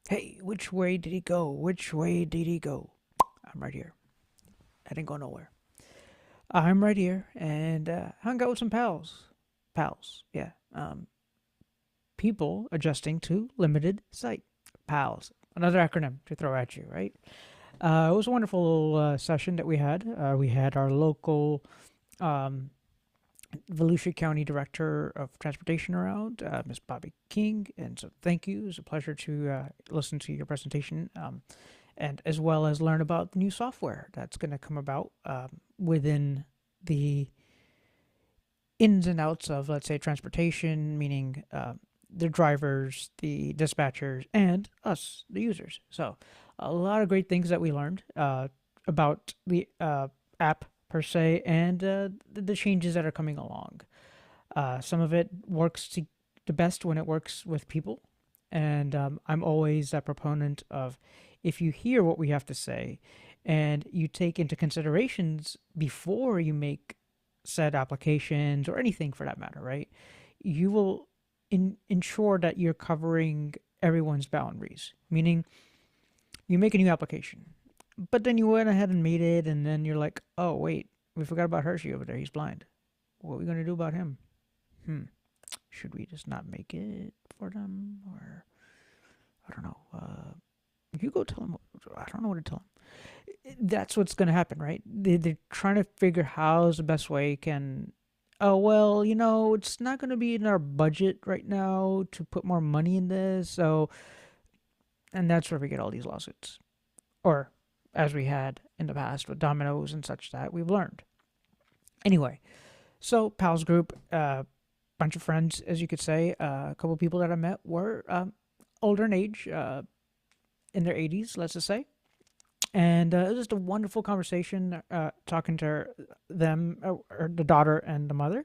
Hey, which way did he go? Which way did he go? I'm right here. I didn't go nowhere. I'm right here and hung out with some pals. Pals, yeah. People adjusting to limited sight. PALS. Another acronym to throw at you, right? It was a wonderful session that we had. We had our local um, Volusia County Director of Transportation around, Miss Bobbie King, and so thank you. It was a pleasure to listen to your presentation, and as well as learn about new software that's going to come about within the ins and outs of, let's say, transportation, meaning the drivers, the dispatchers, and us, the users. So, a lot of great things that we learned about the app per se and the changes that are coming along. Some of it works the best when it works with people. And I'm always a proponent of if you hear what we have to say and you take into considerations before you make said applications or anything for that matter, right? You will ensure that you're covering everyone's boundaries, meaning you make a new application, but then you went ahead and made it, and then you're like, oh, wait, we forgot about Hershey over there. He's blind. What are we going to do about him? Hmm. Should we just not make it for them? Or, I don't know. You go tell him. I don't know what to tell him. That's what's going to happen, right? They're trying to figure how's the best way can. Oh, well, it's not going to be in our budget right now to put more money in this. So, and that's where we get all these lawsuits. Or, as we had in the past with dominoes and such that we've learned. Anyway, so pals group, bunch of friends, as you could say. A couple of people that I met were older in age, in their 80s, let's just say. And it was just a wonderful conversation talking to them, or the daughter and the mother,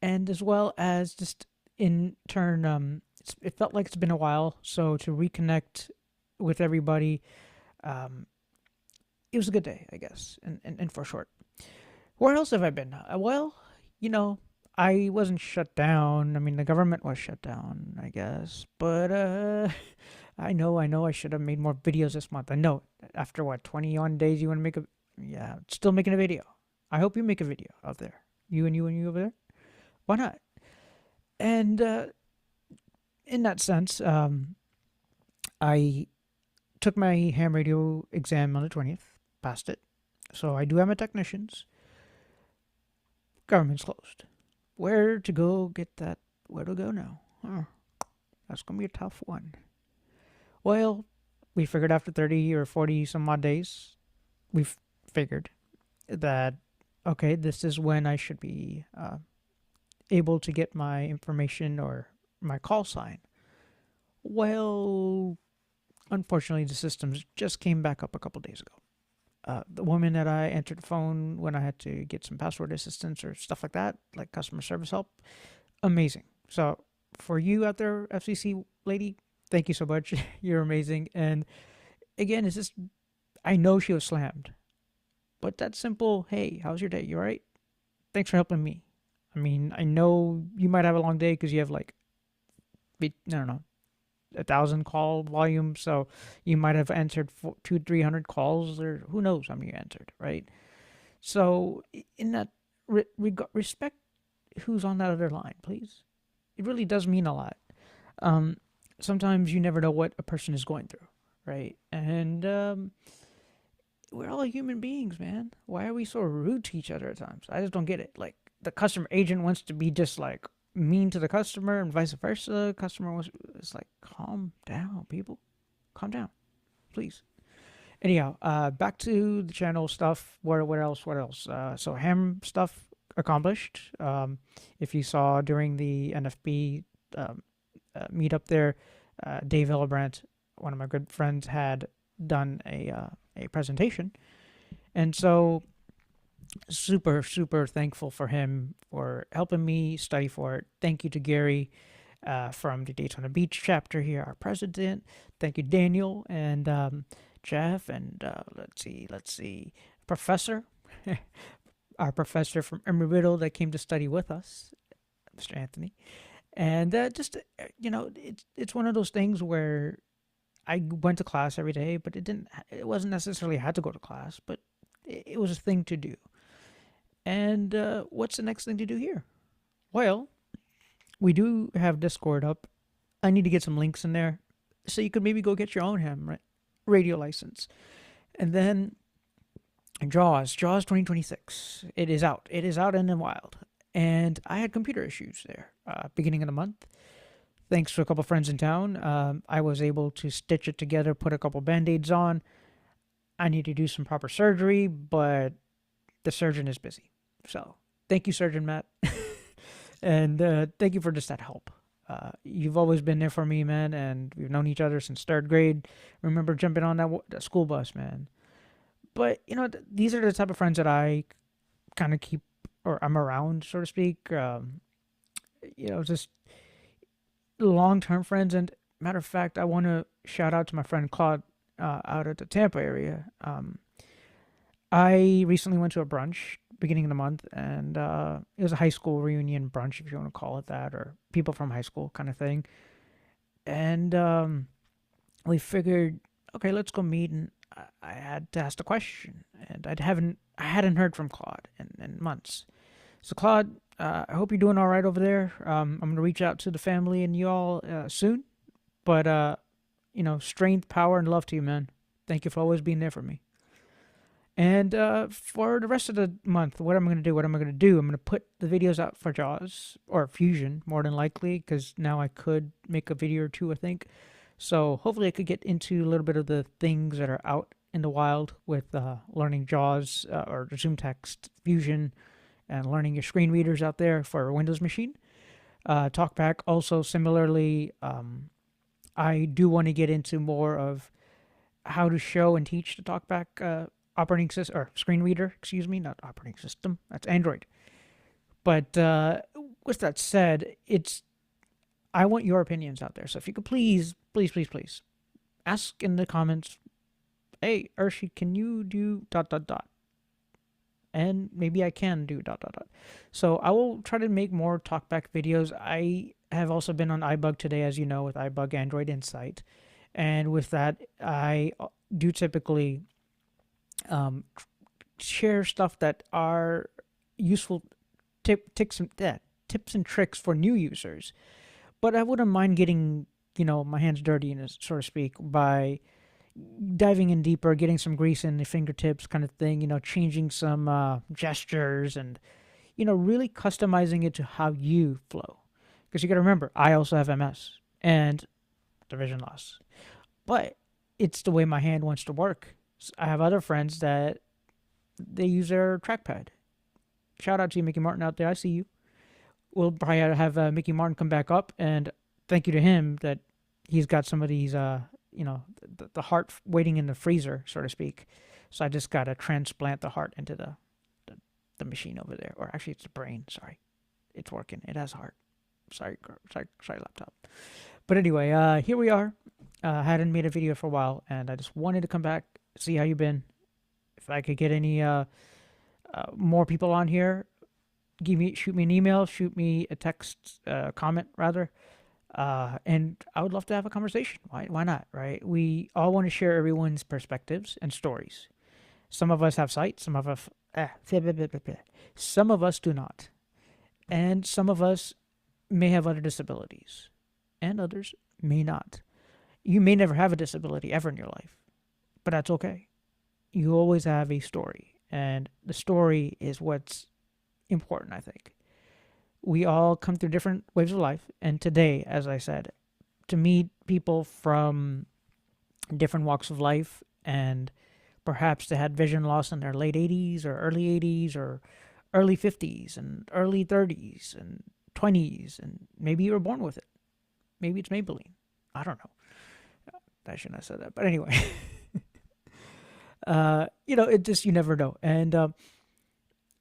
and as well as just in turn, it felt like it's been a while. So to reconnect with everybody, um, it was a good day, I guess, and for short. Where else have I been? Well, you know, I wasn't shut down. I mean, the government was shut down, I guess. But I know, I should have made more videos this month. I know. After what, 21 days, you want to make a. Yeah, still making a video. I hope you make a video out there. You over there? Why not? And in that sense, I took my ham radio exam on the 20th, passed it. So I do have my technicians. Government's closed. Where to go get that? Where to go now? Huh, that's going to be a tough one. Well, we figured after 30 or 40 some odd days, we've figured that, okay, this is when I should be able to get my information or my call sign. Well, unfortunately, the systems just came back up a couple days ago. The woman that I entered the phone when I had to get some password assistance or stuff like that, like customer service help, amazing. So for you out there, FCC lady, thank you so much. You're amazing. And again, it's just I know she was slammed, but that simple, hey, how's your day? You all right? Thanks for helping me. I mean, I know you might have a long day because you have like, I don't know, 1,000 call volume, so you might have answered 300 calls, or who knows how many you answered, right? So in that respect, who's on that other line, please. It really does mean a lot. Um, Sometimes you never know what a person is going through, right? And we're all human beings, man. Why are we so rude to each other at times? I just don't get it. Like the customer agent wants to be just like mean to the customer, and vice versa. The customer was it's like, calm down, people, calm down, please. Anyhow, back to the channel stuff. What else? What else? So ham stuff accomplished. If you saw during the NFB meetup there, Dave Hillebrand, one of my good friends, had done a presentation, and so super thankful for him for helping me study for it. Thank you to Gary from the Daytona Beach chapter here, our president. Thank you, Daniel and Jeff, and let's see, Professor, our professor from Embry-Riddle that came to study with us, Mr. Anthony. And just it's one of those things where I went to class every day, but it wasn't necessarily had to go to class, but it was a thing to do. And what's the next thing to do here? Well, we do have Discord up. I need to get some links in there so you could maybe go get your own radio license. And then Jaws 2026. It is out. It is out in the wild. And I had computer issues there beginning of the month. Thanks to a couple friends in town, I was able to stitch it together, put a couple bandaids on. I need to do some proper surgery, but the surgeon is busy. So thank you, Surgeon Matt. And thank you for just that help. You've always been there for me, man, and we've known each other since third grade. Remember jumping on that school bus, man. But, these are the type of friends that I kind of keep, or I'm around, so to speak. Just long-term friends. And matter of fact, I want to shout out to my friend Claude out at the Tampa area. I recently went to a brunch beginning of the month, and it was a high school reunion brunch, if you want to call it that, or people from high school kind of thing. And we figured, okay, let's go meet. And I had to ask a question, and I hadn't heard from Claude in months. So Claude, I hope you're doing all right over there. I'm gonna reach out to the family and you all soon. But strength, power, and love to you, man. Thank you for always being there for me. And for the rest of the month, what am I going to do? I'm going to put the videos out for Jaws, or Fusion, more than likely, because now I could make a video or two, I think. So hopefully I could get into a little bit of the things that are out in the wild with learning Jaws or ZoomText Fusion and learning your screen readers out there for a Windows machine. TalkBack also similarly, I do want to get into more of how to show and teach the TalkBack operating system, or screen reader, excuse me, not operating system. That's Android. But with that said, I want your opinions out there. So if you could please ask in the comments, hey, Urshi, can you do ... And maybe I can do ... So I will try to make more talkback videos. I have also been on iBug today, as you know, with iBug Android Insight. And with that, I do typically share stuff that are useful tips and tricks for new users. But I wouldn't mind getting, my hands dirty, so to speak, by diving in deeper, getting some grease in the fingertips kind of thing, changing some gestures and, really customizing it to how you flow. Because you got to remember, I also have MS and the vision loss. But it's the way my hand wants to work. I have other friends that they use their trackpad. Shout out to you, Mickey Martin, out there. I see you. We'll probably have Mickey Martin come back up, and thank you to him that he's got some of these, the heart waiting in the freezer, so to speak. So I just got to transplant the heart into the machine over there. Or actually, it's the brain. Sorry. It's working. It has heart. Sorry, laptop. But anyway, here we are. I hadn't made a video for a while, and I just wanted to come back, see how you've been. If I could get any more people on here, shoot me an email, shoot me a text comment rather, and I would love to have a conversation. Why not, right? We all want to share everyone's perspectives and stories. Some of us have sight, some of us do not, and some of us may have other disabilities, and others may not. You may never have a disability ever in your life, but that's okay. You always have a story, and the story is what's important, I think. We all come through different waves of life, and today, as I said, to meet people from different walks of life, and perhaps they had vision loss in their late 80s or early 80s or early 50s and early 30s and 20s, and maybe you were born with it. Maybe it's Maybelline. I don't know. I shouldn't have said that, but anyway. It just, you never know. And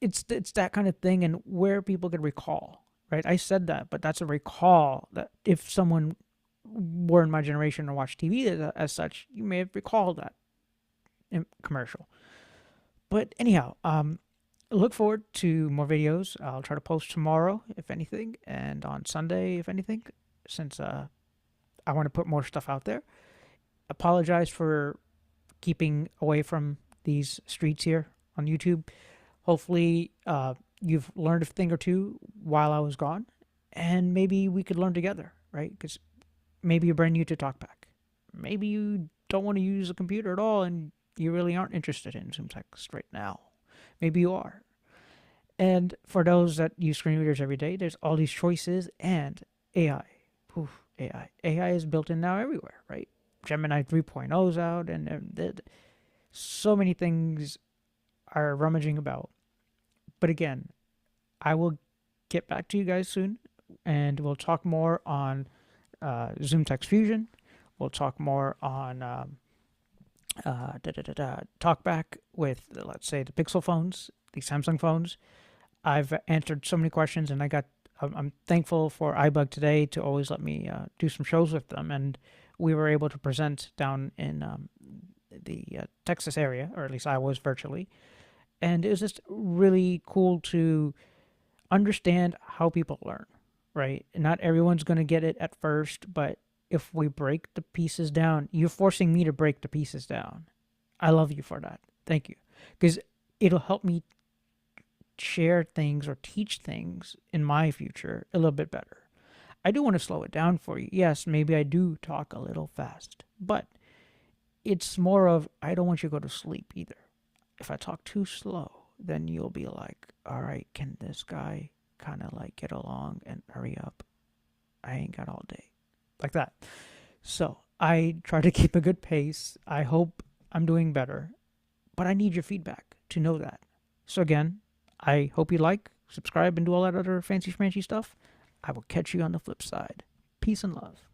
it's that kind of thing, and where people can recall, right? I said that, but that's a recall that if someone were in my generation or watched TV as such, you may have recalled that commercial. But anyhow, look forward to more videos. I'll try to post tomorrow, if anything, and on Sunday, if anything, since I want to put more stuff out there. apologize for keeping away from these streets here on YouTube. Hopefully, you've learned a thing or two while I was gone, and maybe we could learn together, right? Because maybe you're brand new to TalkBack. Maybe you don't want to use a computer at all, and you really aren't interested in ZoomText right now. Maybe you are. And for those that use screen readers every day, there's all these choices and AI. Oof, AI. AI is built in now everywhere, right? Gemini 3.0's out, and so many things are rummaging about. But again, I will get back to you guys soon, and we'll talk more on ZoomText Fusion. We'll talk more on TalkBack with, let's say, the Pixel phones, the Samsung phones. I've answered so many questions, and I'm thankful for iBug today to always let me do some shows with them, and we were able to present down in the Texas area, or at least I was virtually, and it was just really cool to understand how people learn, right? Not everyone's going to get it at first, but if we break the pieces down, you're forcing me to break the pieces down. I love you for that. Thank you. Because it'll help me share things or teach things in my future a little bit better. I do want to slow it down for you. Yes, maybe I do talk a little fast, but it's more of I don't want you to go to sleep either. If I talk too slow, then you'll be like, all right, can this guy kind of like get along and hurry up? I ain't got all day. Like that. So I try to keep a good pace. I hope I'm doing better, but I need your feedback to know that. So again, I hope you like, subscribe, and do all that other fancy schmancy stuff. I will catch you on the flip side. Peace and love.